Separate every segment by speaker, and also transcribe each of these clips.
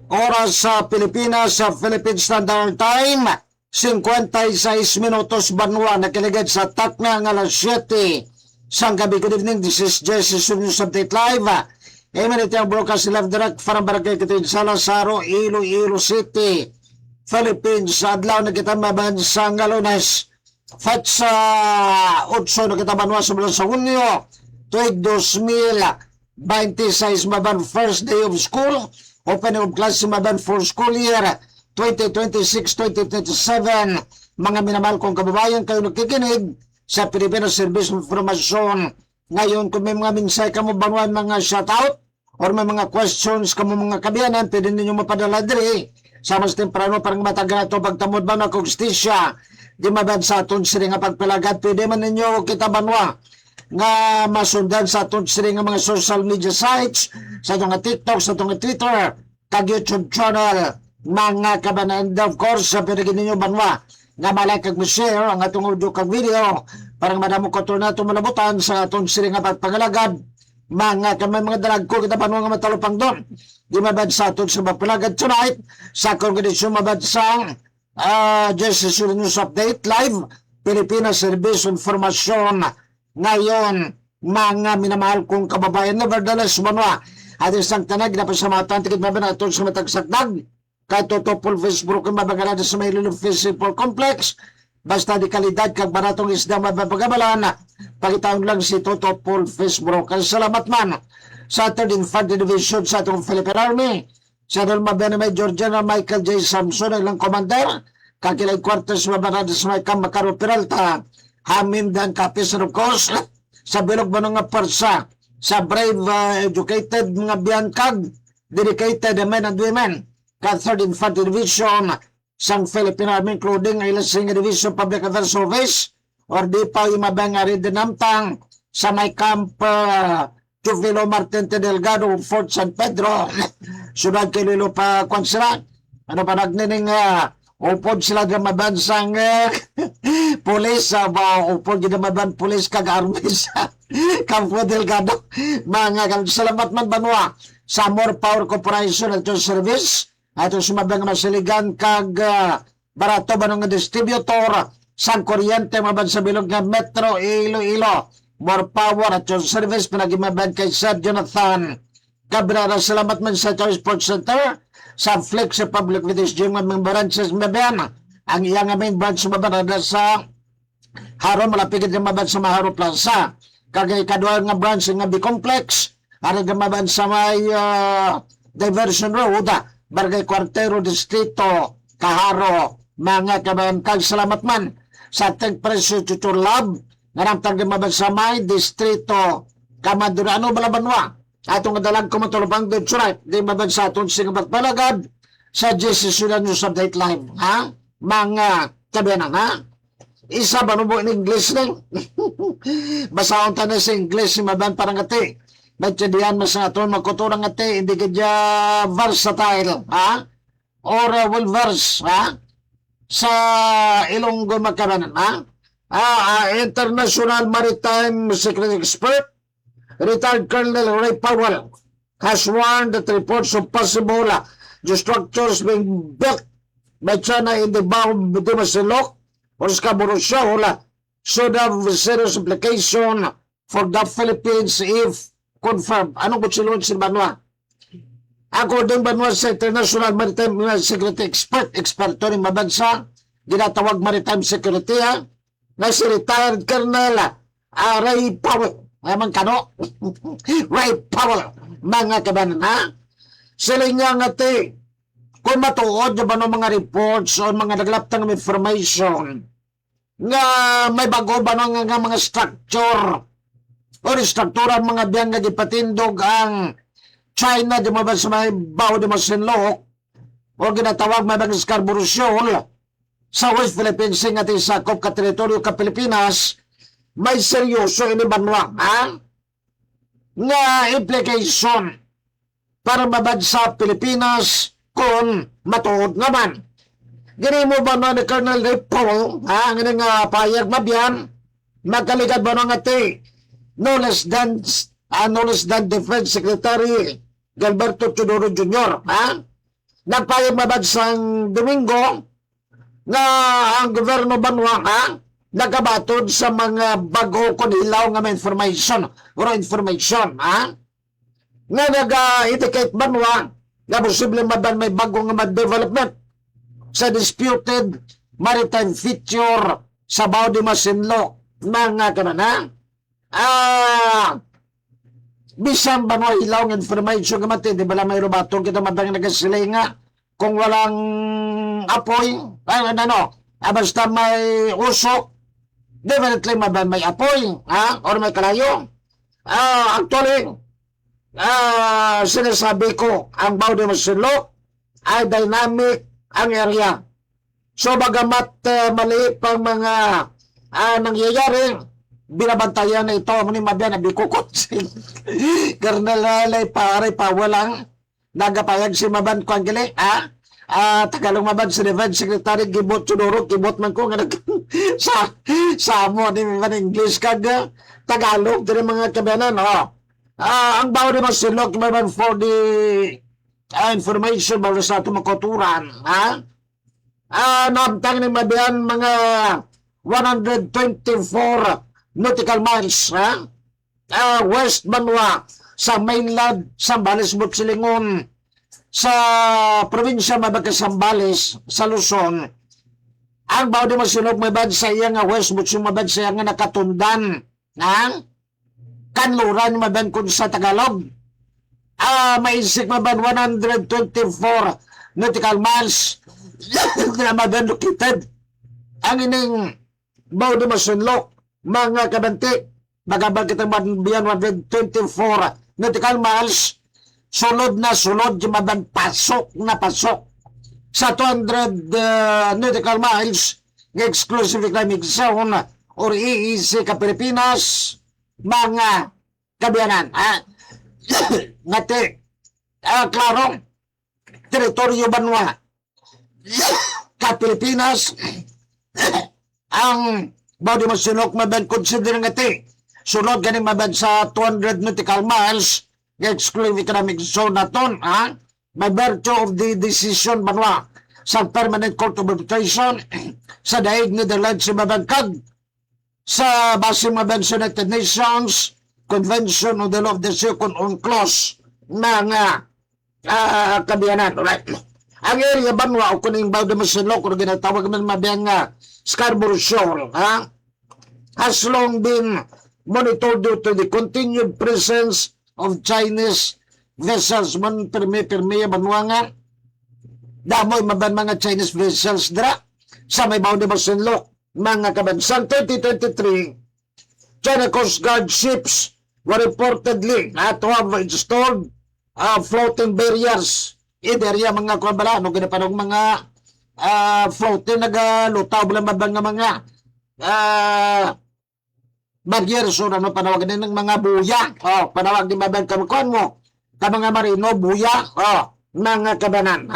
Speaker 1: Oras sa Pilipinas, sa Philippine Standard Time, 56 minutos banwa, nakiligid sa takna ng alas 7. Sang gabi, good evening, this is Jesse News Update Live. Iminit yung broadcast live direct from Barangay Kitin Salasaro, Iloilo City, Philippines. Adlaw na kita mabansang Lunes. Fatsa 8 na kita banwa sa bulan sa Hunyo, tuig 2026, maban first day of school. Opening of class maban for school year 2026-2027. Mga minamahal kong kababayan, kayo nakikinig sa Filipino Service of Information. Ngayon, kung may mga minsay ka mo banwan, mga shoutout or may mga questions ka mo mga kabiyanan, pwede ninyo mapadala diri sa mas temprano parang matagal na ito pagtamod ba na konstisya. Di maban sa aton siri nga pagpalagad, pwede man ninyo kita banwa nga masundan sa atong siri nga mga social media sites, sa itong TikTok, sa itong Twitter, kag YouTube channel, mga kabanan. Of course, sa pinagin ninyo banwa nga malike kag share ang atong audio kag video parang madamo ko ito na itong malabutan sa atong siri nga pagpangalagad. Mga kamay mga dalag ko kita banwa nga matalupang doon. Di mabad sa atong sa pagpalagad tonight sa kongresyon mabad sa Justice News Update Live, Pilipinas Service Information. Ngayon, mga minamahal kong kababayan, nevertheless, manwa, at isang tanag na pasamatan, tikit mabinatong sa matagsakdag, kahit totoo Facebook ang mabagalada sa may lulong physical complex, basta di kalidad kag baratong isda mababagabalan, pakitaon lang si Toto Paul Facebook. Salamat man sa 3rd Infantry Division sa itong Philippine Army, sa Dalma Major General Michael J. Samson, ilang commander, kakilay quarters mabalada sa may Kamakaro Peralta, Hamim dan Kapis, of course, sa bilog mo nga parsa, sa brave, educated mga biyangkag, dedicated men and women, ka 3rd Infantry Division, sang Philippine Army, including Ilasing Division Public Affairs Service, or di pa yung mabangari dinamtang, sa may camp, Juvilo Martin T. Delgado, Fort San Pedro, sunod kay Lilo pa Konsira, ano pa nagnining, upod sila na mabansang pulis, upod na maban pulis kag army sa Campo Delgado. Mga salamat man banwa sa More Power Corporation at yung service at yung sumabang masiligan kag barato ba ng distributor sa kuryente maban sa bilog nga Metro Iloilo. More Power at yung service pinagimaban kay Sir Jonathan Cabrera. Salamat man sa Choice Sports Center, sa Flex Public Village Gym ng mga branches mabayan. Ang iyang main branch mabarada sa Haro, malapigid na maban sa Maharo Plaza. Kagay kadwa nga branch nga B-Complex, ari nga maban sa may Diversion Road, Barangay Cuartero, Distrito, Kaharo. Mga kabayan, kag salamat man sa Tag Presyo Tutor Lab, nga namtang nga maban sa may Distrito, Kamadurano, Balabanwa. Atong dalag ko matulupang doon surat, di maban sa atong singa magpalagad sa Jesus News Update Live. Ha? Mga kabiyanan, ha? Isa ba mo in English lang? Basahon tayo sa English, maban parang ati. Nagtiyadihan mas nga ito, magkuturang ati, hindi ka dya versatile, ha? Or well verse, ha? Sa Ilonggo magkabanan, ha? International Maritime Security Expert, retired Colonel Ray Powell, has warned that reports of possible structures being built by China in the Bao de Masilok or Scarborough Shoal should have serious implication for the Philippines if confirmed. Anong kutsilon si Banwa? According Banwa sa International Maritime Security Experto ni mabansa, ginatawag Maritime Security, na si retired Colonel Ray Powell. Ayaman kano? Ray Powell. Mga kabanan, ha? Sila nga nga ti, kung matuod na ba ng mga reports o mga naglaptang information nga may bago ba ng mga structure o struktura mga biyang nga ipatindog ang China di ba sa may Bao de Masinloc o ginatawag may mga Scarborough Shoal sa West Philippines nga ti sakop ka teritoryo ka Pilipinas, may seryoso ini banwa, ha? Nga implication para mabad sa Pilipinas kung matuod naman. Gini mo ba na ni Colonel Ray Powell, ha? Ang nga payag mabyan, magkaligad ba na nga ti, no less than Defense Secretary Gilberto Teodoro Jr., ha? nagpayag mabansang Domingo na ang gobyerno Banwa nagabatod sa mga bago kon hilaw nga information nga nag-indicate Banwa na posible maban may bago nga development sa disputed maritime feature sa Bao de Masinloc mga kanana. Bisan Banwa hilaw nga information nga mati, di ba may rubatong kita madang nagasilay nga kung walang apoy, basta may usok, definitely may apoy, or may kalayo. Actually, sinasabi ko, ang Bao de Masinloc ay dynamic ang area. So, bagamat maliit pang mga nangyayari, binabantayan na ito, muni mabyan na bikukot. Karnal pa walang nagapayag si Maban ko ang gili, Tagalog Maban si Defense Secretary Gibot Chudoro, Gibot man ko nga sa mo, di man English kag Tagalog, din mga kabanan, ang Bao de Masinloc, Maban for the information bawal sa ito makuturan, namtang ni Mabian mga 124 nautical miles, West Banwa, sa mainland Sambales, Silingon, sa probinsya Mabaga Sambales, sa Luzon. Ang Bao de Masinloc may bad sa iya nga West Butchung mabad sa iya nga nakatundan, kanluran maban kun sa Tagalog. Maisik maban 124 nautical miles na maban located ang ining Bao de Masinloc mga kabanti. Bagabag kitang biyan 124 nautical miles, sulod yung maban pasok sa 200 nautical miles ng exclusive economic zone or EEZ ka Pilipinas mga kabiyanan. Ngati, klaro, teritoryo Banwa ka Pilipinas ang Bao de Masinloc maban consider ngati sunod ganing maban sa 200 nautical miles ng exclusive economic zone naton, by virtue of the decision Banwa sa Permanent Court of Arbitration sa daig Netherlands si Mabangkag sa base maban sa United Nations Convention on the Law of the Second on Clause mga kabiyanan. Right? Ang area Banwa o kuning Bao de Masinloc kung ginatawag man mabiyang Scarborough Shoal has long been monitored due to the continued presence of Chinese vessels. Man permi Banwa nga damoy maban mga Chinese vessels dra sa may Bao de Masinloc mga kabansang 2023. China Coast Guard ships were reportedly to have installed floating barriers in the area mga kabala no ginapanong mga floating nagalutaw lang mabang mga barrier, so panawag din ng mga buya, panawag din mabang kamukuan mo, ka mga marino, buya, mga kabanan,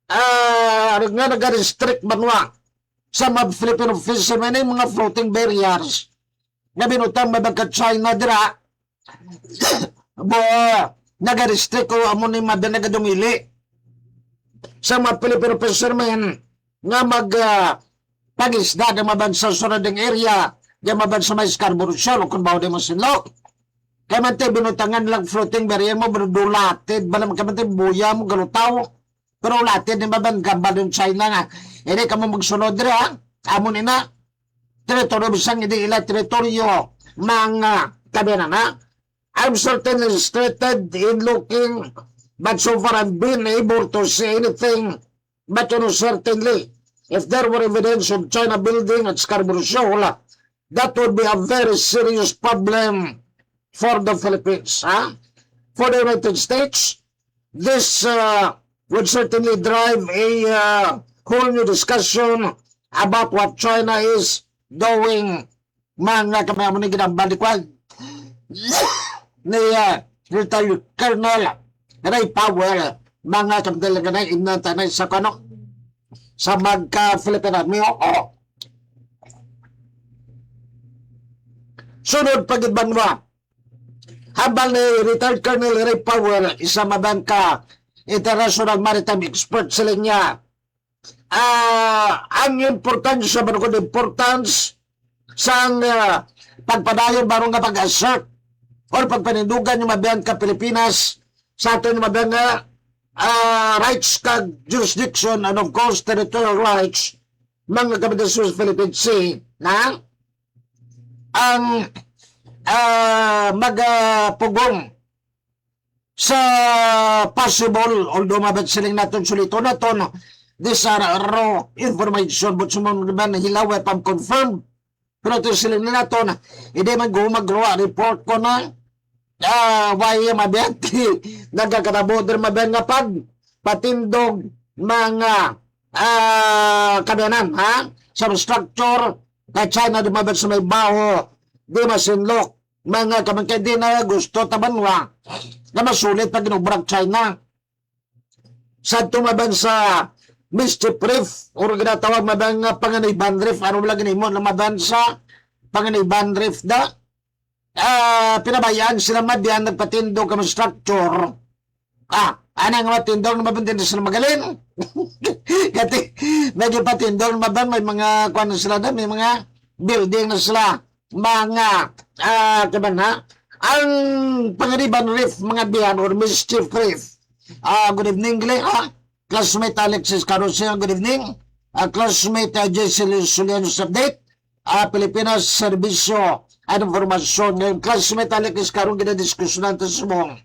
Speaker 1: nga nag-restrict Banwa sa mga Filipino fishermen ay mga floating barriers na binutang mabang ka China dira, nag-restrict ko amon yung mabang nagadumili sa mga Filipino fishermen nga pag-isda ng mabang sa surrounding area yung maban sa may Scarborough Shoal o kung Bao de Masinloc. Kaya man tayo binutangan lang floating barrier mo, pero dulatid, balang ka man tayo buya mo, galutaw. Pero latid, di maban, gamba ng China nga. Hindi ka mo magsunod rin, amon ina. Teritoryo, bisang hindi ila teritoryo, mga kabinan, I'm certainly frustrated in looking, but so far I've been able to see anything, but certainly, if there were evidence of China building at Scarborough Shoal, that would be a very serious problem for the Philippines. For the United States, this would certainly drive a whole new discussion about what China is doing. Mga kamayaman ni ginambalikwag ni retired Colonel Ray Powell, mga kamdalaga na inantanay sa kano sa magka-Filipino. Sunod pagid Banwa, habang ni retired Colonel Ray Powell isa mabang ka international maritime expert sila niya. Ang importansya ba kung importance sa pagpadayon barong nga pag-assert or pagpanindugan yung mabiyan ka Pilipinas sa atin yung mabiyan nga rights ka jurisdiction and of course territorial rights mga kabitasos Philippine Sea na ang magpugong sa possible although mabit siling natin sulito natin these are raw information but sumunod ba na hilaw ay pang-confirm pero ito siling natin hindi man gumagawa report ko na why mabit nagkakarabo din mabit nga pag patindog mga kabiyanan ha sa structure na China dumabit sa may baho di masinlok mga kamangkay di na gusto tabanwa na masulit pag ginubrak China sa tumaban sa mischief reef o ginatawag mabang panganiban reef ano lang ginimo na maban sa panganiban reef da pinabayaan sila mabyan nagpatindog ka structure anang matindog na mabang din sila magaling kasi medyo patindog na mabang may mga kuwan na sila na may mga building na sila mga kaban ha ang panganiban reef mga biyan or mischief reef good evening Glenn classmate Alexis Carosio good evening classmate JC Sulianos update Pilipinas Servisyo at Informasyon ngayon classmate Alexis Carosio ginadiskusyon natin sa mong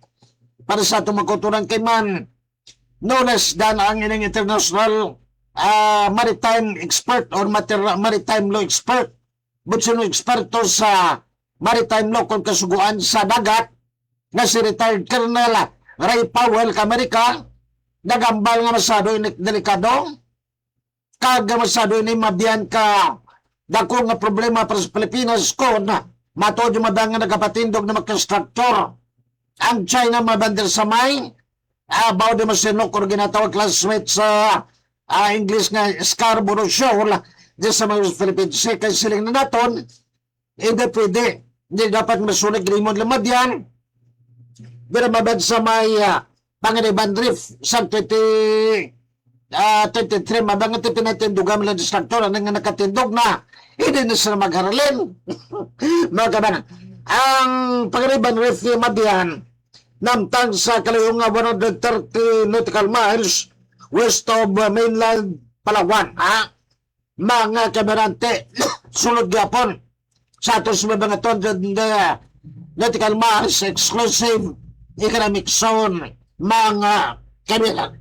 Speaker 1: para sa itong magkutunan kay man no less than ang ining international maritime expert or maritime law expert but sino eksperto sa maritime law kung kasuguan sa dagat na si retired Colonel Ray Powell ka Amerika nagambal nga masado ini delikado kaga masado ini mabiyan ka dako nga problema para sa Pilipinas ko na matod yung mabang nga nagapatindog na magka-structure ang China mabander sa may about the masinok or ginatawag classmate sa English nga Scarborough Shoal di sa mga Philippines Sea kay siling na naton hindi pwede hindi dapat masulig limon lamad yan pero mabad sa may Panganiban Reef sa 23 mabang iti pinatindugan lang distractor ang nga nakatindog na hindi na sila magharalin mga kabanan ang Panganiban Reef yung mabiyan namtang sa kalayong 130 nautical miles west of mainland Palawan mga kamerante sulod gapon sa atos mga 200 nautical miles exclusive economic zone mga kamerante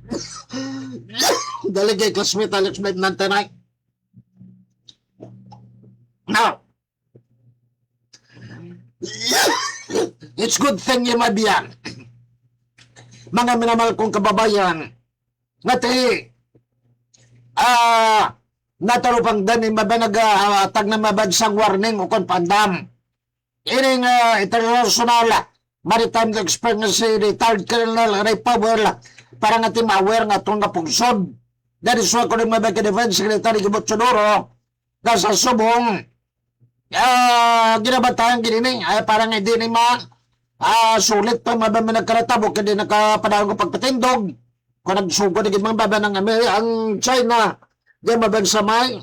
Speaker 1: daligay classmate Alex Blake nantanay now it's good thing yung mabiyan mga minamahal kong kababayan ngati natarupang dani mabanag-atag na mabansang warning o kon pandam ining international maritime expert nga si retired Colonel Ray Powell para nga aware nga itong napugsod dahil suwa ko rin mabaka defense secretary Gibot Chodoro na sa subong ginabatayan ginining parang hindi ni sulit pa mababa nagkaratabo hindi nakapadaan ko pagpatindog kung nagsugo na gimang baba ng ang China di mabang sa may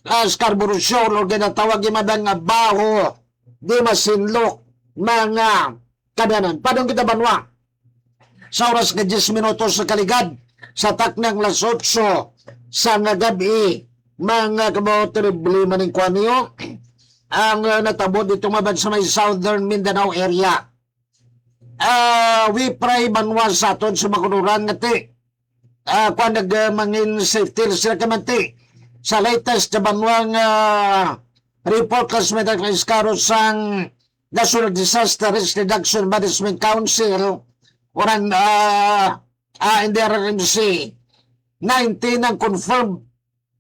Speaker 1: Scarborough Shoal o ginatawag gimabang baho di masinlok mga kadanan padong kita banwa sa oras ka 10 minutos sa kaligad sa taknang las 8 sa gabi mga kabaw terrible maning kuha niyo ang natabo dito mabang sa may southern Mindanao area we pray banwa sa aton sa makunuran ngati kung nagmangin safety sila kamanti sa latest na banwang report classmate ng Karos sang National Disaster Risk Reduction Management Council or an in the RMC 19 ang confirmed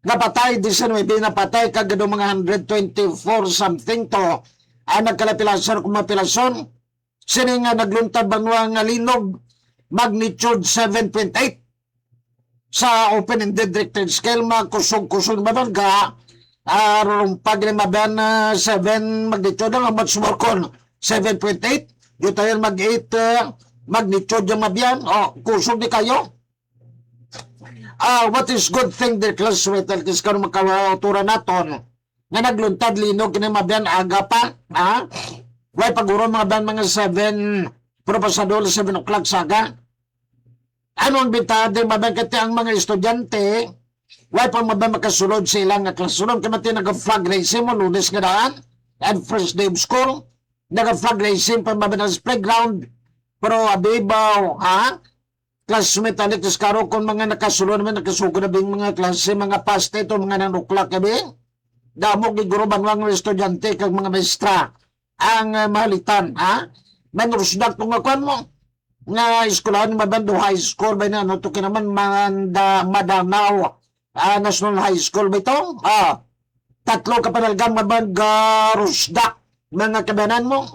Speaker 1: napatay 19 napatay kagado mga 124 something to nagkalapilasan kung mapilason sini nga nagluntad banwang linog magnitude 7.8 sa open-ended directed scale kusog-kusog babangga pag limaban 7 magnitude ang much more kon 7.8 yung tayo mag-8 magnitude yung mabiyan, kusog di kayo. What is good thing the classmate kis karon makautura naton nga nagluntad linog kini mabiyan aga pa, way paguro mga ban mga 7 propasador 7 o'clock saga. Ano ang bitade mabiyan kati ang mga estudyante way pa mabiyan makasulod sa ilang nga classroom kaya nag-flag racing mo lunes nga daan and first day of school nag-flag racing pa mabiyan sa playground pero abibaw classmate Alex Caro kung mga nakasulod naman nakasugo na bing mga klase mga paste ito mga nanuklak kami damo giguro banwang mga estudyante kag mga maestra ang mahalitan manrusdak kung akuan mo nga eskulahan mabando high school ba na no to kinaman Madanaw National High School ba ito tatlo kapanalgang mabanga rusdak mga kabanan mo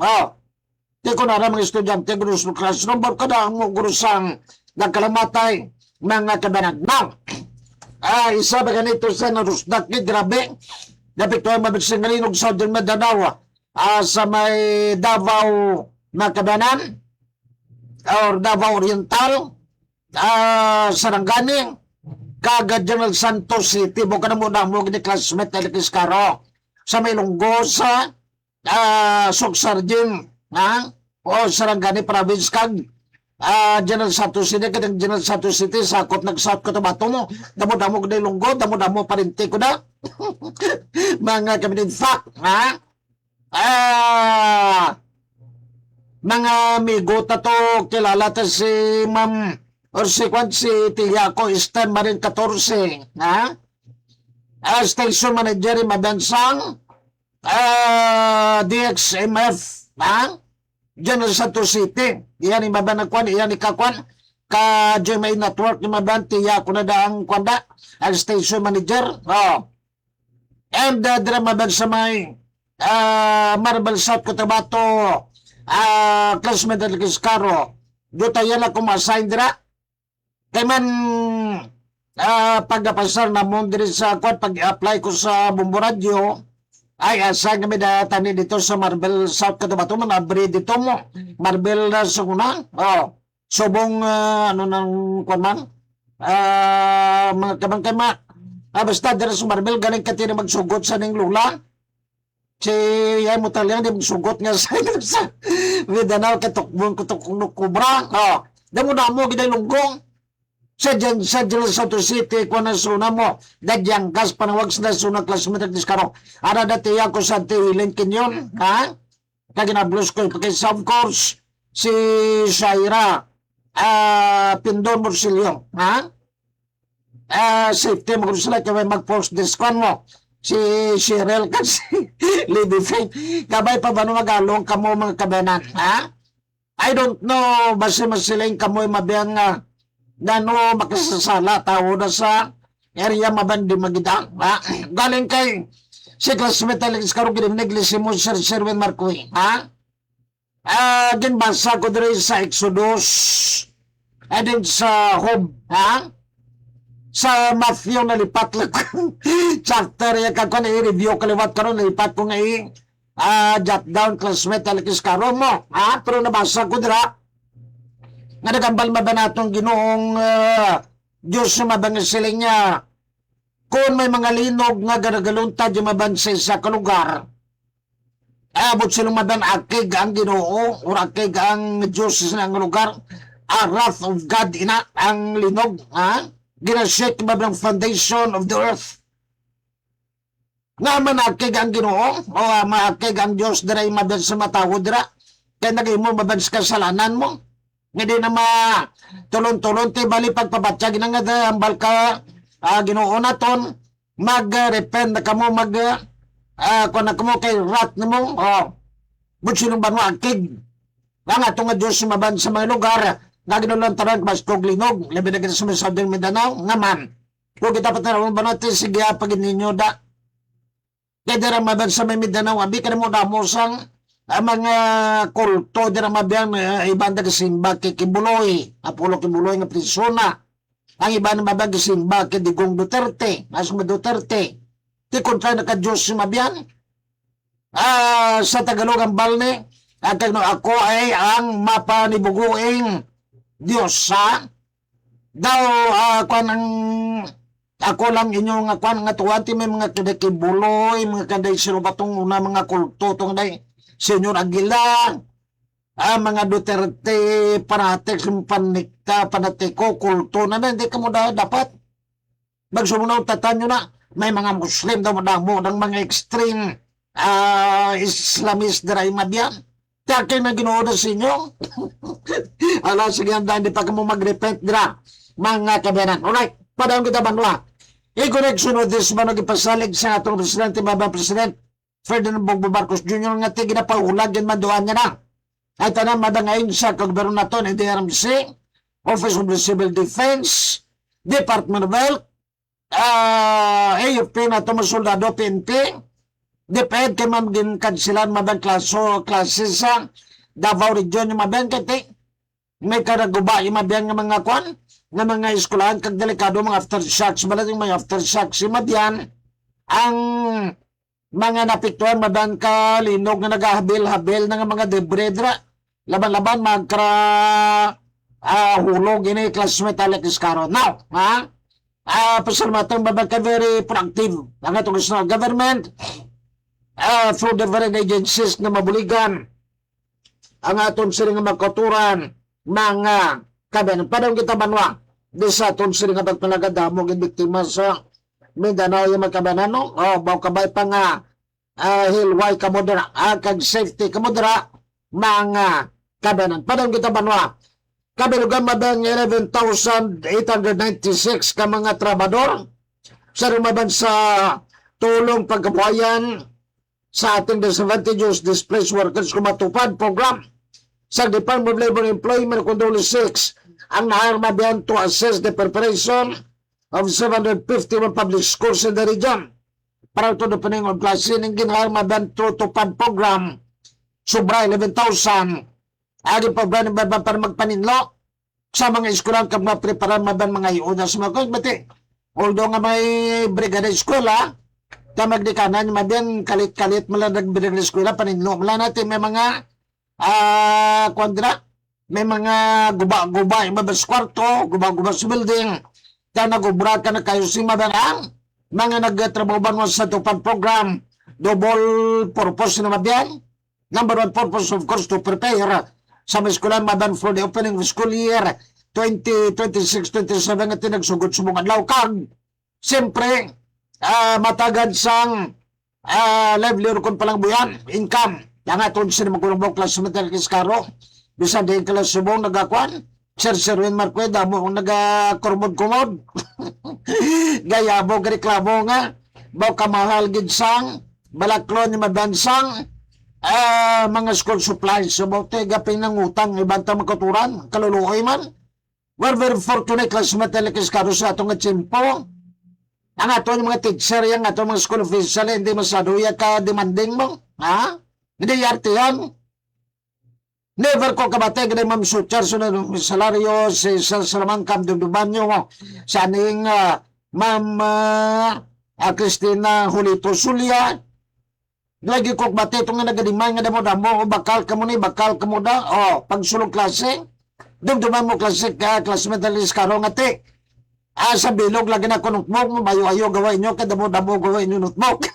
Speaker 1: di ko na mga estudyante guru sa classroom ba kada mo guru sang nagkalamatay mga kabanan. Now, isa ba ganito sa narusdak ni grabe. Dapat ko ay mabigsing ngalinog sa Southern Mindanao sa may Davao mga kabanan or Davao Oriental Sarangani kagad General Santos City mo ka na muna mo gini classmate na Caro sa may Lunggosa Sogsarjin o Sarangani Province kag General Santos City, kadang General Santos City, sakop nag-south ko tabato mo, damo-damo ko na ilunggo, damo-damo parinti ko na. Mga kami in fact, mga amigo ta to, kilala ta si Ma'am, or si Tiya ko, Stan Marin 14, Station Manager, Madansang, DXMF, General Santos City, iyan ni mabanagkwan, iyan ni kakwan, ka GMA Network ni mabanti, ko na daang kwanda, ang station manager, and dira maban sa may Marble South Cotabato, classmate ng Caro, duta yan ako ma-assign dira, kay man, pagkapasar na mo diri sa kwan, pag-apply ko sa Bumbo Radio, ay asang kami tani dito sa Marble South Cotabato manabri dito mo Marble na suna subong ano nang kwan man mga kabang-kama basta dira sa Marble galing ka tira magsugot sa ning lula si yan mo talang di magsugot nga sa Mindanao katukbong kutuknuk kubra damo na mo giday lunggong sa General Santos City kung na suna mo dadyang gas panawag sa suna classmate ng Caro ara dati ako sa Tiwiling Kinyon kaginablos ko pakisa of course si Shaira Pindon Morsilio safety mo kung sila kaya mag-post discount mo si Cheryl kasi Lady Faith kabay pa ba no magalong kamo mga kabanan I don't know basta masiling kamoy mabiyang dano makasasala tao na sa area mabandi magida galing kay si classmate Alex Caro giniglisimo mo Sir Sherwin Marcoy ginbasa ko diri sa Exodus din sa Hob sa Matthew na lipat lang chapter yung kakon i-review kaliwat karon lipat ko nga jot down classmate Alex Caro mo pero nabasa ko dira nga nagambal mabanatong ginoong Diyos na mabangasilin niya kung may mga linog nga garagaluntad yung mabansa sa kalugar abot silang maban akig ang ginoo o akig ang Diyos sa lugar wrath of God ina ang linog ginashake mabang foundation of the earth nga manakig ang ginoo o maakig ang Diyos dira yung maban sa matawod dira kaya nagay mo maban sa kasalanan mo hindi na tulon-tulon ti bali pagpabatyag na nga ambal ka ginoo naton mag-repent na kamo kung na kamo kay rat na mo butsinong banwa akig nga itong nga Diyos maban sa mga lugar nga ginulantaran baskog linog labi na kita sa Southern Mindanao nga man kung kita patanaw ba natin sige pagin ninyo da kaya dira maban sa may Mindanao abi ka na mo damosang mga kulto dira mabiyang ibanda kasimba kay Kibuloy Apollo Kibuloy nga prisona ang iba na mabiyang kasimba kay Digong Duterte Asma Duterte ti kontra na ka Diyos mabiyang sa Tagalog ang balne At no, ako ay ang mapanibuguing Diyos sa daw kwan ang ako lang inyo nga kwan nga tuwati may mga kadakibuloy, mga kaday sino ba tong una mga kulto tong day Senyor Aguila, mga Duterte, panatik, panikta, panatiko, kulto na hindi ka mo dapat magsumunaw tatan nyo na may mga Muslim daw madamo ng mga extreme Islamist daray madyan. Kaya kayo na ginuoda sa inyo. Ala, sige, hindi pa ka mo mag-repent dira mga kabanan. Alright, padang kita banwa. I-correction of this ba nagpasalig sa atong presidente, Baba President Ferdinand Bongbong Marcos Jr. nga tigil na paulag yan maduan niya na. At tanang madangayin sa kagobero na to ng DRMC, Office of the Civil Defense, Department of Health, AFP na ito masoldado, PNP, DepEd kay mamagin kansilan mabang klase sa Davao Region yung mabang kati may karaguba yung mabang nga mga kwan nga mga eskulahan kag delikado mga aftershocks balat yung mga aftershocks yung mabyan ang mga napiktuan mabang kalinog nga nagahabil-habil na mga debris dra laban-laban magkara hulog ini classmate Alex Caro now pasalamatan mabang ka very proactive ang atong government through different agencies na mabuligan ang aton sila nga magkaturan mga kabanan. Padang kita banwa di sa aton sila nga pagpanagadamog yung biktima sa Mindanao yung magkabanan no? Baw kabay pa nga hilway kamudra kag safety kamudra mga kabanan. Padang kita banwa kabilugan mabang 11,896 ka mga trabador sa rumaban sa tulong pagkabuhayan sa ating disadvantaged displaced workers kumatupad program sa Department of Labor and Employment Control 6 ang naharmabihan to assess the preparation of 751 public schools in the region para to the pinning of klase ng ginaharmabihan to tupad program sobra 11,000 aging program ng baba para magpaninlo sa mga eskulang kag mapreparan maban mga iuna sa mga kagmati although nga may brigada eskwela kamag di kanan mabyan kalit-kalit mala nagbilang na eskwela paninlo mala natin may mga kwadra may mga guba-guba imabas kwarto guba-guba sa building kaya nagubra ka na kayo si mabarang mga nagtrabaho mo sa tupad program double purpose na mabyan number one purpose of course to prepare sa mga eskwela maban for the opening of school year 2026-27 at nagsugod-subong adlaw kag siyempre matagad sang livelihood kung palang buyan, income. Yang aton sila magkulong klas metal kiskaro. Bisa din klas subong nagakwan. Sir Win Marqueda mo kung nagakurmod-kumod. Gaya mo reklamo nga. Baw kamahal gid sang balaklon ni mabansang mga school supplies. So baw tegapin ng utang ibanta magkaturan. Kaluluoy man. We're very fortunate klas metal kiskaro sa atong atsimpo. Ang ato yung mga teacher yan, ato mga school official, hindi masyado yan ka-demanding mo. Ha? Hindi yarte yan. Never ko kabate, gano'y ma'am suchar, so na salaryo, sa Salamangkam, duduban nyo mo. Sa aning ma'am Cristina Julito Zulia. Lagi ko kabate, itong nga nagadimay nga damo-damo, o bakal ka mo ni, bakal ka mo da, o pagsulong klase. Duduban mo klase ka, klase metalis karong ati. Sa bilog lagi na ko notebook, mayo-ayo gawin nyo, kadamo-damo gawin nyo notebook.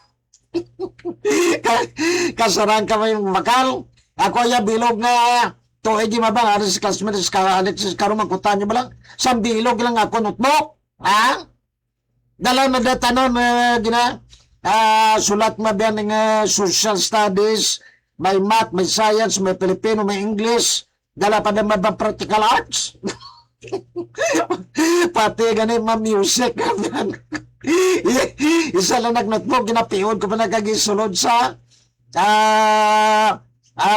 Speaker 1: Kasarang ka may makal. Ako ya bilog nga, to edi mabang, aris classmates ka, Alexis Caro, magkutan nyo ba lang? Sa bilog lang ako notebook. Ha? Dala na datanon, sulat mabiyan ng social studies, may math, may science, may Filipino, may English, dala pa na mabang practical arts. Pati ganun ma-music. Isa lang nagnotebook, ginapiyon ko pa nagkagisulod sa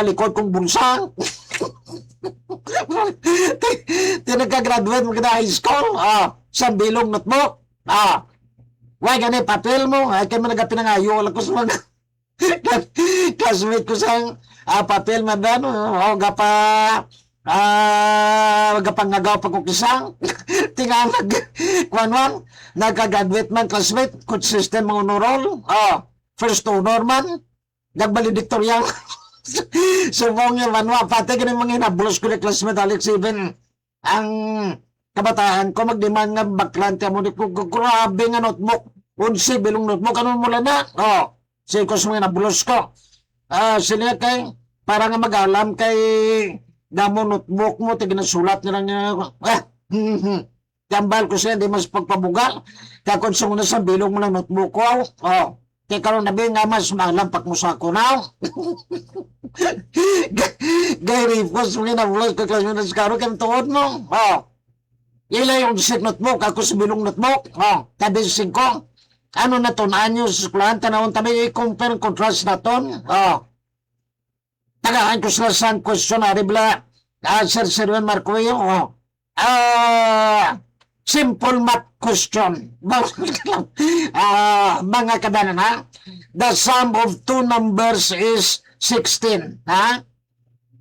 Speaker 1: likod kong bulsa. Tinagka-graduate mo ka high school, sa bilong notebook. Why ganun, papel mo, ay kayo nagapinangayo, wala ko sa mga classmate ko sa papel na gano'n, gapa magapangagaw pa kong kisang tinga kuanwan nagka-graduate man classmate consistent mga honor roll first honor man nagbaledictorial Subong yung manwa, pati ganun mga inabulos ko ni classmate Alex Even. Ang kabataan ko magdemand nga baklante mo ni ko, grabe nga notebook. Unsi, bilong notebook, ano mula na? Oh, sige ko sa mga inabulos ko. Sila kay, para nga mag-alam kay damo notebook mo, tiginasulat nila nga, Gambal ko siya, di mas pagpabugal. Kaya kung sa muna sa bilong mo ng notebook ko, kaya karoon na nga mas malampak mo sa ako now. Gary, post mo na vlog ko kasi na sa karoon kaya tuod mo. Ila yung set notebook, ako sa bilong notebook. Tabisin ko. Ano na to, naanyo sa skulahan, tanawang tabi, i-compare contrast na to. Tagaan ko sila sa questionary bla. Sir Serwan Marcoyo, simple math question. Mga kabanan, ha? The sum of two numbers is 16. Ha?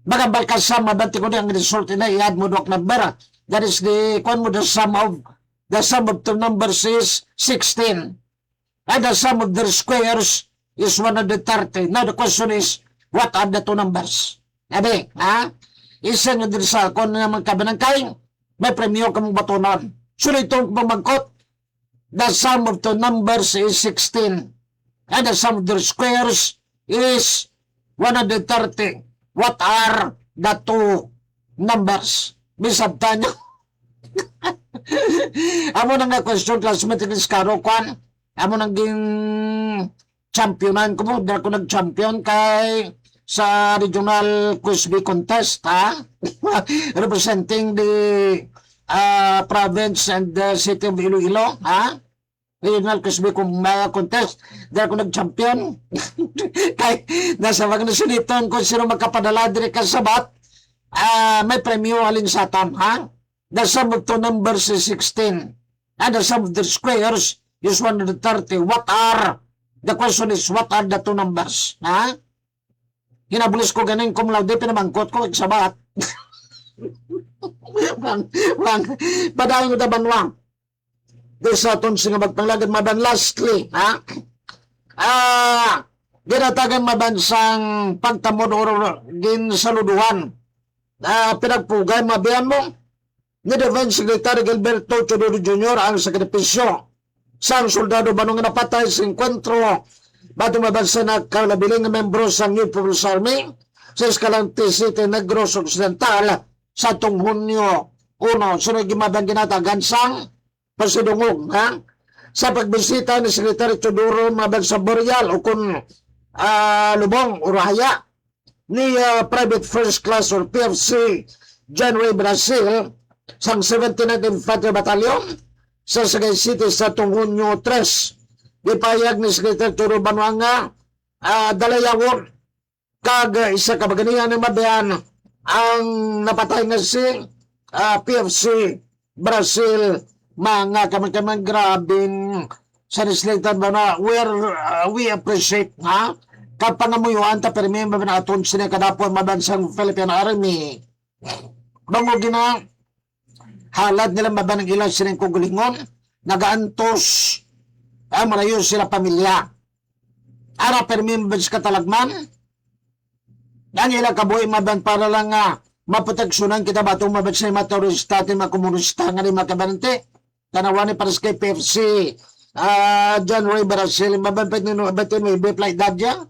Speaker 1: Bagabal ka sum, mabanti ko na ang result na i-add mo doak number. That is the sum of two numbers is 16. And the sum of their squares is 130. Now the question is, what are the two numbers? Sabi, ha? Isa nyo din sa kung naman kabanan kayo, may premyo ka mong batonan. So itong pamangkot, the sum of two numbers is 16. And the sum of their squares is 130. What are the two numbers? Bisabta nyo. Amo nang nga question, classmate ni Skaro Kwan. Amo nang ging championan ko mo. Dahil ko nag-champion kay sa regional quiz bee contest, ha? Representing the province and the city of Iloilo, ha? Regional quiz bee contest. Dahil ko nag-champion. Kay nasa mga nasuniton kung sino magkapadala dire ka sabat, may premyo halin sa atam, ha? The sum of two numbers is 16. And the sum of the squares is 130. The question is, what are the two numbers? Ha? Hinabulis ko ganing cum laude, pinamangkot ko, iksabat. Padayon ko taban lang. Desa ton singa magpanglagad maban lastly, ha? Ginatagan mabansang pagtamod o gin saluduhan. Pinagpugay, mabiyan mo. Ni Defense Secretary Gilberto Chodoro Jr. ang sakripisyo sa soldado banong napatay sa enkwentro bato mabansa na kalabiling membro sa New People's Army sa Escalante City, Negros Occidental sa tong Hunyo 1. Sunod gimabang ginatagan sang pasidungog, ha? Sa pagbisita ni Secretary Chodoro mabansa Boreal o kung lubong o rahaya ni Private First Class or PFC John Ray Brazil sang 79th Infantry Battalion sa Sagay City sa Tungunyo 3. Ipayag ni Secretary Turo Banuanga dalayawon kag isa kabaganihan ng mabayan ang napatay nga si PFC Brazil. Mga kamang grabing sa Legislative ba na we appreciate, ha? Kapangamuyuan ta permi na aton sila kadapon mabansang Philippine Army. Bango gina halad nila mabanang ilang silang kugulingon, nagaantos, marayo sila pamilya. Ara permimbens katalagman, ang ilang kabuhi maban para lang maproteksyonan kita batong maban sa mga terorista at mga komunista nga ni makabanante. Tanawan ni paras kay PFC, John Ray Brazil, maban pa nino, ba't may beplay dadya?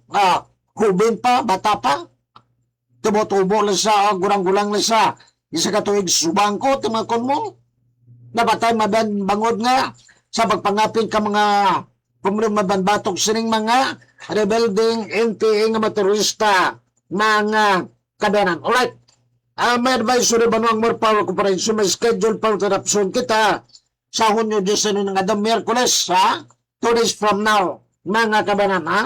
Speaker 1: Hubin pa, bata pa. Tubo-tubo lang sa, gurang-gulang lang sa, isa katuig subangko, tumakon mo. Napatay maban bangod nga sa pagpangapin ka mga mabanbatog sining mga rebelding NPA nga motorista mga kadanan. Alright. May advisory ba ang more power corporation may schedule para interruption kita sa Hunyo 10 ng Adam Miyerkules, ha? 2 days from now, mga kabanan, ha?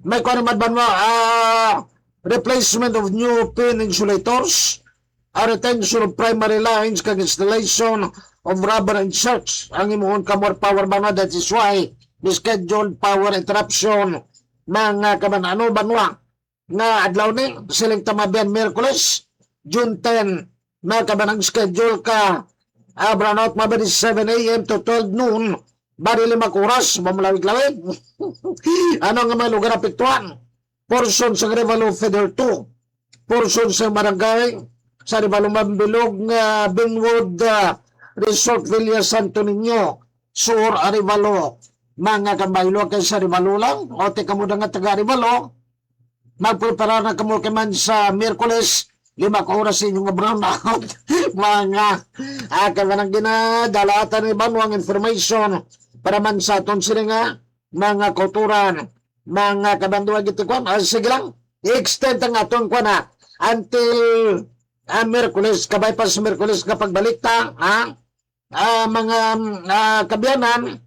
Speaker 1: May kung naman ba mo, replacement of new pin insulators, retention of primary lines kag installation of rubber inserts. Ang imuhon ka more power ba na, that is why the scheduled power interruption mga kabanan. Ano ba nga? Nga adlaw ni, siling tamabian Miyerkules, June 10, mga kabanang schedule ka, brownout mabadi 7 a.m. to 12 noon, bari 5 oras, mamulawig-lawig. Ano nga mga lugar apektuhan? portion sa Revalo Feder 2, portion sa barangay sa Revalo Mambilog nga Bingwood Resort Villa Santo Niño, Sur Arevalo, mga kabaylo kay sa Revalo lang, o te kamo nga taga Revalo, magprepara na kamo man sa Miyerkules, 5 oras inyong brown out, mga kamanang ginadalatan ni Banuang information, para man sa aton sila nga, mga kulturan, mga kabanduan gito kwan, sige lang, i-extend ang aton kwan na, until Miyerkules, kabay pa sa Miyerkules kapag balik ta, mga kabiyanan,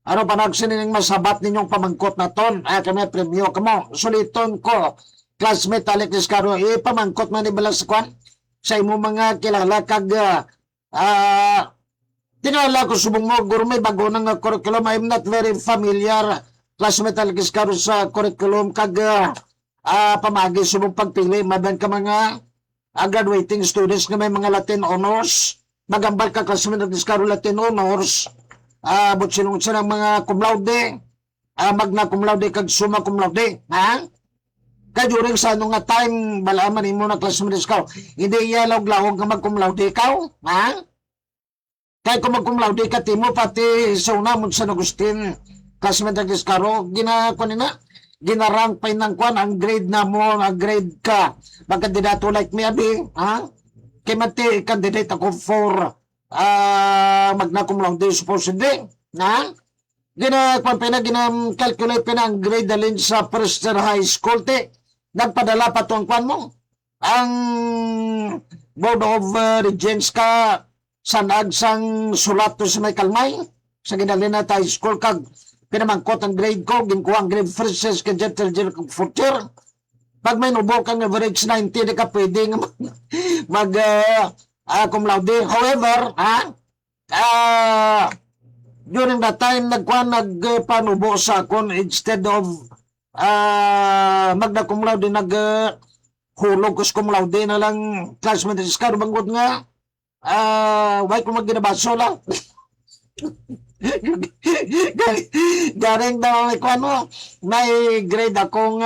Speaker 1: ano pa nagsinining masabat ninyong pamangkot na ton, kami premyo kamo, suliton ko, classmate Alex Caro, pamangkot man ni Balas kwan, sa imo mga kilala kag, tinala ko subong mo, gurmay bago ng curriculum, I'm not very familiar, classmate Alex Caro sa curriculum kag, pamagi subong pagpili, madan ka mga, graduating students nga may mga Latin honors, magambal ka classmate Alex Caro Latin honors, but sinong ng mga cum laude, magna cum laude kag summa cum laude, kaya during sa ano nga time, balaman mo na classmate ikaw, hindi iyalog-lawag nga mag-cum laude ikaw, kaya kung mag-cum laude ka, timo, pati sa una mo San Agustin, classmate ikaw, ginarang pa ng kwan, ang grade na mo, ang grade ka, magkandidato like me, abi, kaya mati, candidate ako for, magna cum laude, supposedly, ginam-calculate pa na ang grade dalhin sa first year high school, nagpadala pa tuwang kwan mo. Ang Board of Regents ka sang sulat to sa may kalmay sa ginalin na high school kag pinamangkot ang grade ko, ginkuha ang grade first year ka fourth year. Pag may nubo kang average 90, di ka pwede mag cum laude. However, during that time, nagpanubo sa akon instead of magna cum laude, hulog ko sa cum laude na lang classmate is karubangod nga why ko magginabaso lang. Garing daw may kwan mo, may grade akong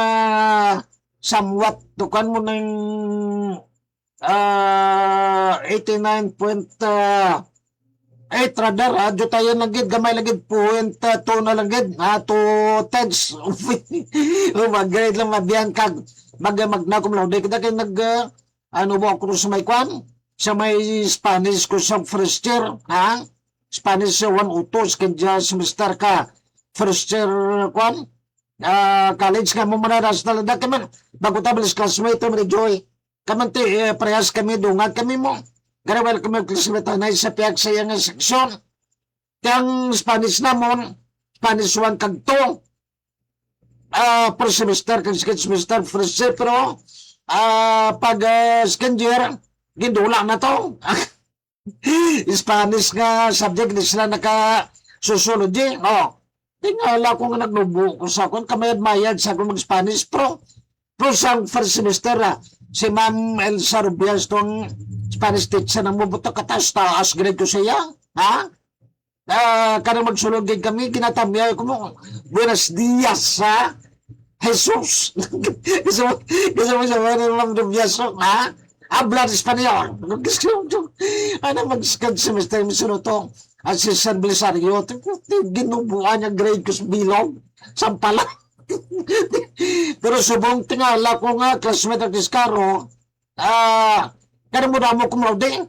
Speaker 1: somewhat tukan mo ng 89.8 radar, adyo tayo nagid, gamay lagid, 0.2 na lagid, 2 tenths. Mag-grade lang mabiyan kag, magna cum laude, kita kayo ano mo ako sa may kwan, sa may Spanish ko sa first year, Spanish 102, kaya semester ka, first year kwan, college ka mo manaras talaga kaman, bago tabalis classmate mo ni Joy, kamanti, parehas kami, dungat kami mo, karawal kami classmate sa piyag sa iyang seksyon, kang Spanish namon, Spanish 1 kag 2, per semester, kag second semester, first year, pero, pag second year, gindula na to, Spanish nga subject, di sila naka-susunod di, tingala ko nga nagnubo ko sa akon, kamayad-mayad sa akong mag-Spanish, pero sa first semester, si Ma'am Elsa Rubias, tong Spanish teacher ng mabuto katas-taas, grade ko siya, karang magsulog din kami, ginatamyay ko mo, buenos dias, Jesus, kasi mo siya, Ma'am Rubias, hablar Espanyol, ano mag-second semester, misunod to, Assistant Belisario, ginubuan niya grade ko sa bilog, sampala. Pero subong tingala ko nga, classmate at Iscaro, kada mo na mo kumaude,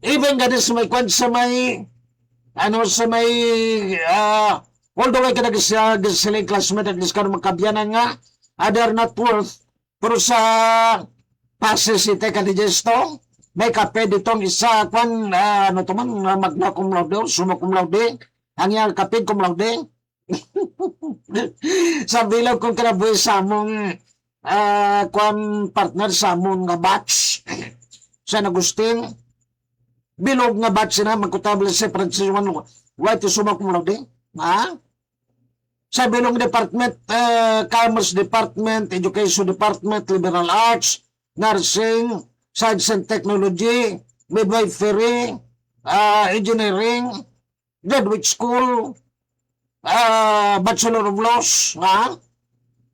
Speaker 1: even gani sa may kwan, sa may, although ay kanagasiling classmate at Iscaro magkabyanan nga, other not worth, pero sa passes ite kanigesto, may kape ditong isa, kwan, magna cum laude, summa cum laude, ang yung kape cum laude, sa bilang kong kinabuhi sa among kwan partner sa among nga batch, San Agustin, bilog nga batch na, magkutable si Francis White, summa cum laude, sa bilong department, Commerce Department, Education Department, Liberal Arts, Nursing, Science and Technology, Midwifery, Engineering, Graduate School, Bachelor of Laws, ha?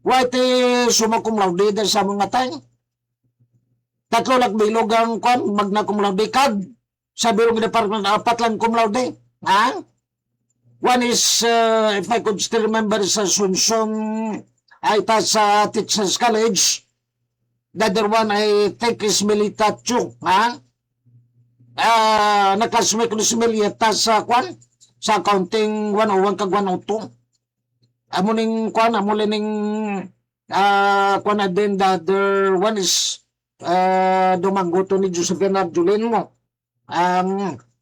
Speaker 1: Wate summa cum laude dahil sa mga tay. Tatlo lang bilog ang kwan, magna cum laude kag. Sa bilog department, apat lang cum laude. Ha? One is, if I could still remember, sa Sunsong, ay ta sa Teachers College. The other one, I think, is Melita Chu. Ha? Naklasmate ko si Melita sa kwan, sa accounting 101 kag 102. Amo ning kwan, amo ning kwan na din, the other one is dumanggoto ni Josephine Arjulin mo.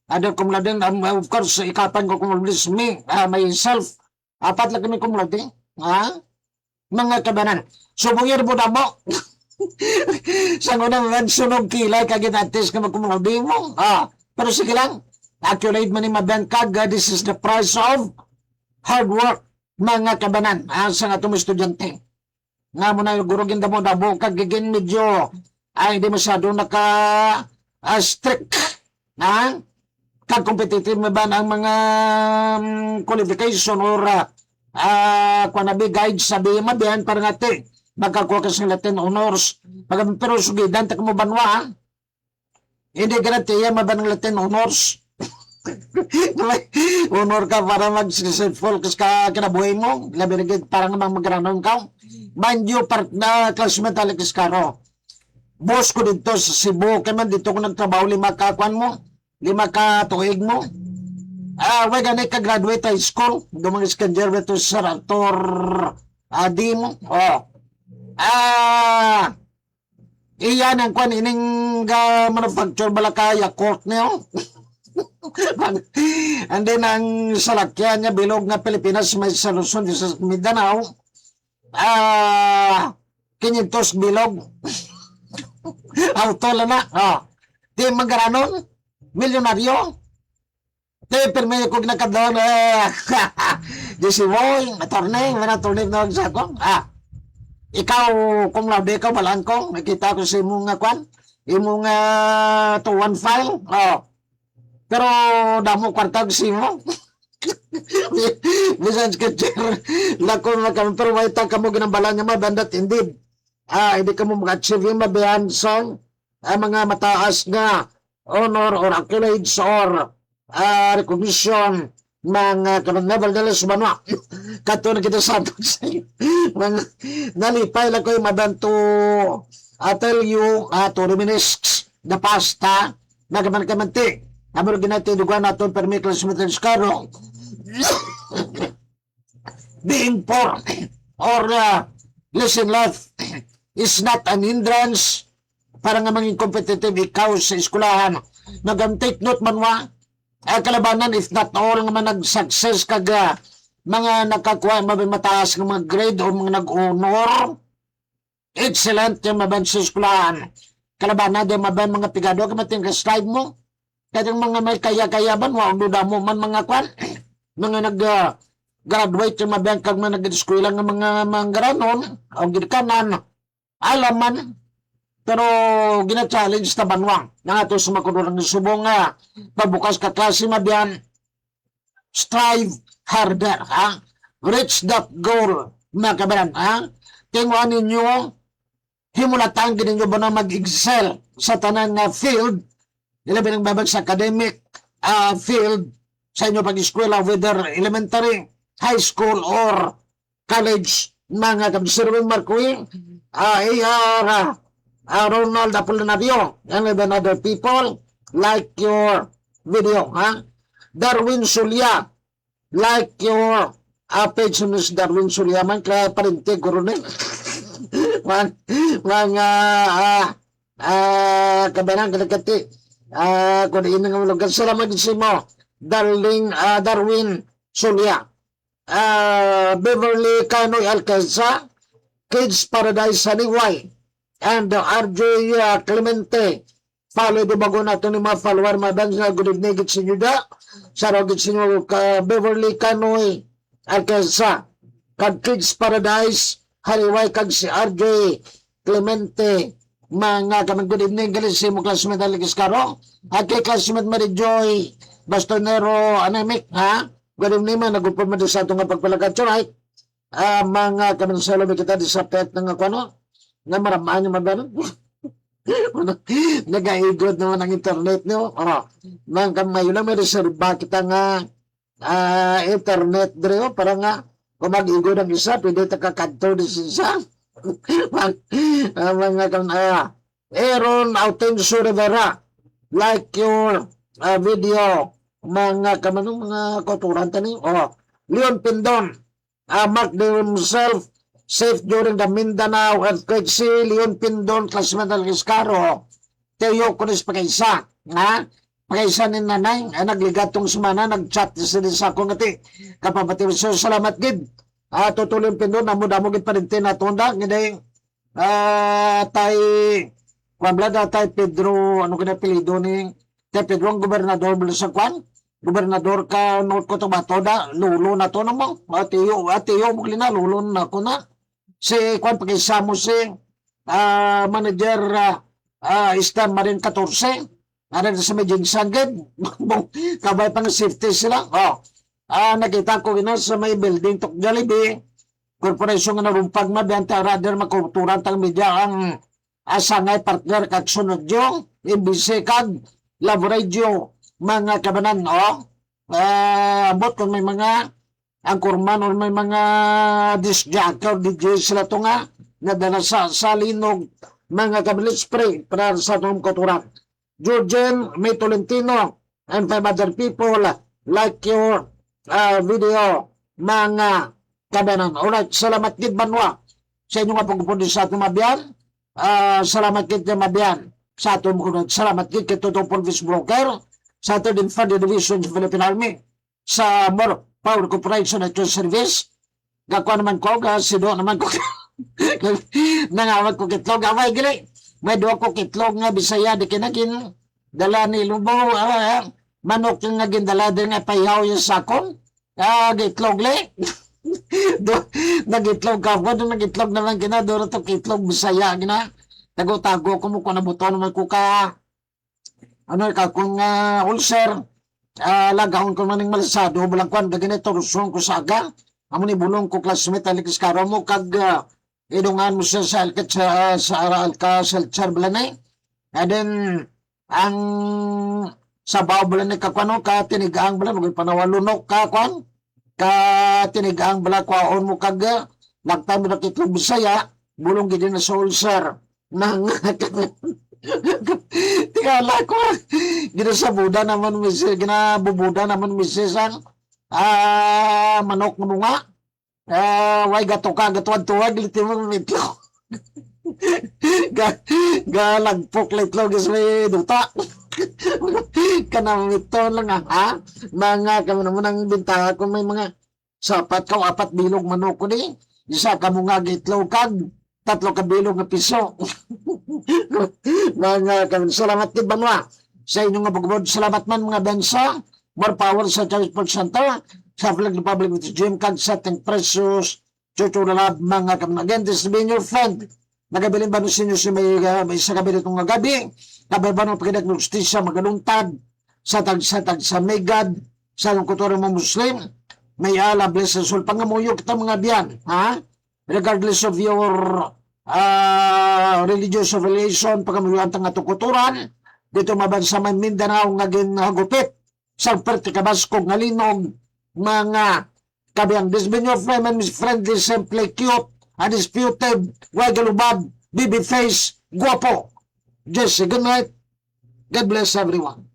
Speaker 1: Other cum laude, of course, ikapan ko cum laude me, myself, apat lang kami cum laude. Mga kabanan. Subungir mo na mo. Sa unang sunog kilay, kaginatis ka cum laude mo. Pero sige lang, accurate man ni mabangkag, this is the price of hard work, mga kabanan, sa nga itong estudyante. Nga mo na yung gurugin mo na mo, kagigin medyo, ay hindi masyado strict, kag-competitive na ba ang mga qualification or kuanabi guide sabi mabihan para natin magkakuha ka sa Latin honors. Pero sugidan, tak mo banwa, hindi garantiya maban ng Latin honors. Honor ka para mag-successful ka kinabuhay mo, labi na parang namang magranon ka. Mind you, part na classmate Alex Caro. Boss ko dito sa Cebu, kaya man dito ko nagtrabaho 5 ka mo, 5 ka tuig mo. Wag ganay ka graduate high school, dumang iskander dito sa Raptor di mo. Iyan ang kwan, ining manufacture balakaya court niyo. And then ang salakyan niya, bilog nga Pilipinas, may salusyon sa Mindanao. 500 bilog. Auto lang na. Di magaranon. Milyonaryo. Di perme ko ginakadon. Di si Boy, attorney na sa ako. Ikaw, kung laude ka, balaan ko. Nakita ko sa imong kwan. Imong 2-1 file. Pero damo kwartag si mo. Bisan sketcher. Lakon na kami. Pero may ka mo ginambalan niya mabandat. Indeed. Hindi ka mo mag-achieve yung mabihan song. Mga mataas na honor or accolades or recognition mga level nila sa banwa. Kato na kita sa mga nalipay lang ko yung mabanto tell you to reminisce the past nagaman kamanti. Amor ginatidugan natin permit classmates karo being poor or listen left is not an hindrance para nga maging competitive ikaw sa eskulahan. Nag-take note manwa kalabanan if not all nga man nag-success kaga mga nakakuha mataas ng mga grade o mga nag-honor excellent yung maban sa eskulahan. Kalabanan din maban mga pigado kamating ka slide mo katong mga may kaya-kayaban wag duda mo man mga kwan mga nag-graduate yung maban kag mga nag-eskwela nga mga manggaranon o gidikanan alaman pero gina-challenge na banwang na ito sa makunurang subong nga pabukas ka klase mabiyan strive harder reach that goal mga kabaran tingwa ninyo himulatan ninyo ba na mag-excel sa tanang field ilabi ng babag sa academic field sa inyo pag-eskwela whether elementary, high school or college mga kabisirwing Marcoy Ronald Apolinario and even other people like your video Darwin Sulia like your page on this Darwin Sulia man kaya parinte guru ni mga kabanang kadagati kung ina nga lugar salamat din mo Darwin Sulia Beverly Canoy Alcazar Kids Paradise Saniway and RJ Clemente follow do bago nato ni mga follower madan nga good evening gid sinyo da sarog gid sinyo ka Beverly Canoy Alcazar kag Kids Paradise Haliway kag si RJ Clemente mga kamang good evening gali si mo classmate Alex Caro at kay classmate Mary Joy Bastonero Anemic Ganun naman, nagupon man din sa itong pagpalagad. Tonight, mga kaminsalo kita di sa pet ng ako, nga maramaan yung mabanon. Nag-aigod naman ang internet nyo. Nang kamayo lang may reserva kita nga internet dre para nga kung mag-igod ang isa, pwede kakadto din sa mga Aaron Autencio Rivera, like your video, mga kamanong mga koturan tani. Leon Pindon, mark himself safe during the Mindanao earthquake. Si Leon Pindon, classmate ng Iskaro, Teo Kunis pagkaisa, pagkaisa ni nanay, nagligatong sumana, nag-chat sa akong ngati, kapapatid. So, salamat gid. Tutuloy Pindon, namo-damo gid parintin na tunda, ngayon, tay Pedro, ano kinapilido ni, tay Pedro ang gobernador mula sa kwan, gobernador ka, North Cotabato da, lulo na to naman, atiyo, muglina, lulo na ko na. Si kwan pag-isa mo si manager Star Marine 14, ano sa may jinsagad, kabay pang safety sila. Nakita ko ina sa may building Tok Jollibee, korporasyon nga narumpag mabiyanta, rather makulturan tang media ang asangay partner kag sunod yung imbisi kag laboradyo mga kabanan. Ambot kung may mga angkurman o may mga disc jockey or DJ sila to nga nadala sa linog mga kabinet spray para sa itong kulturan. Georgian May Tolentino and 5 other people like your video mga kabanan. Alright, salamat din Banwa sa inyong pagpupunin sa atong mabiyan. Salamat kit na mabiyan sa atong kunod. Salamat kit kit itong Police Broker sa 3rd and 4th Division sa Philippine Army sa More Power Corporation at your service. Gakuha naman ko, sido naman ko. Nangawag ko kitlog. Away gili. May doon ko kitlog nga Bisaya di kinagin. Dala ni Lubo. Manok yung nga gindala din nga payaw yung sakon. Gitlog li. Nagitlog ka po. Nagitlog na lang kina. Doon ito kitlog Bisaya. Tago-tago ko mo kung nabuto naman ko ka. Ano ka kung ulcer. Lagahon ko maning malasado. Balang kwan. Ganito rusong ko sa aga. Amo ni bulong ko classmate alikis karo mo kag idungan mo siya sa alkat sa alka sa charbalanay. And then ang sabaw balanay ka kwano ka tinigang bala mo panawalunok ka kwan ka tinigang bala kwaon mo kag nagtamo na kitlog Bisaya bulong gid na sa ulcer nang tingala ko gina sa buda naman ginabubuda naman misesan manok mo nga. Way gato ka, gatuwad-tuwad, liti mo mitlo. Galagpok litlo, gis may duta. Kanang ito lang mga kami naman ang bintaha kung may mga sapat ka, 4 bilog manok ko ni. Isa ka mo nga gitlo kag, 3 ka bilog na piso. Mga kami, salamat din Banwa. Sa inyong pagkabod, salamat man mga bensa. More power sa Transport Center, sa Flag Republic with Jim Kag sa ating Precious Chucho Lalab, mga kamang. Again, this has been your friend. Nagabilin ba sa inyo si may isa gabi itong gabi? Kabay ba ng pagkidak ng justisya, magaluntad, sa tag sa may God, sa anong kultura mga Muslim, may Allah, bless us all. Pangamuyo kita mga biyan, regardless of your religious affiliation, pangamuyo ang tanga tukuturan, dito mabansa man Mindanao nga ginagupit, sa perti kabaskog nga linog, mga kabiyang. This been your friend and friendly, simply cute, undisputed, wagalubad, baby face, guwapo. Jesse, good night. God bless everyone.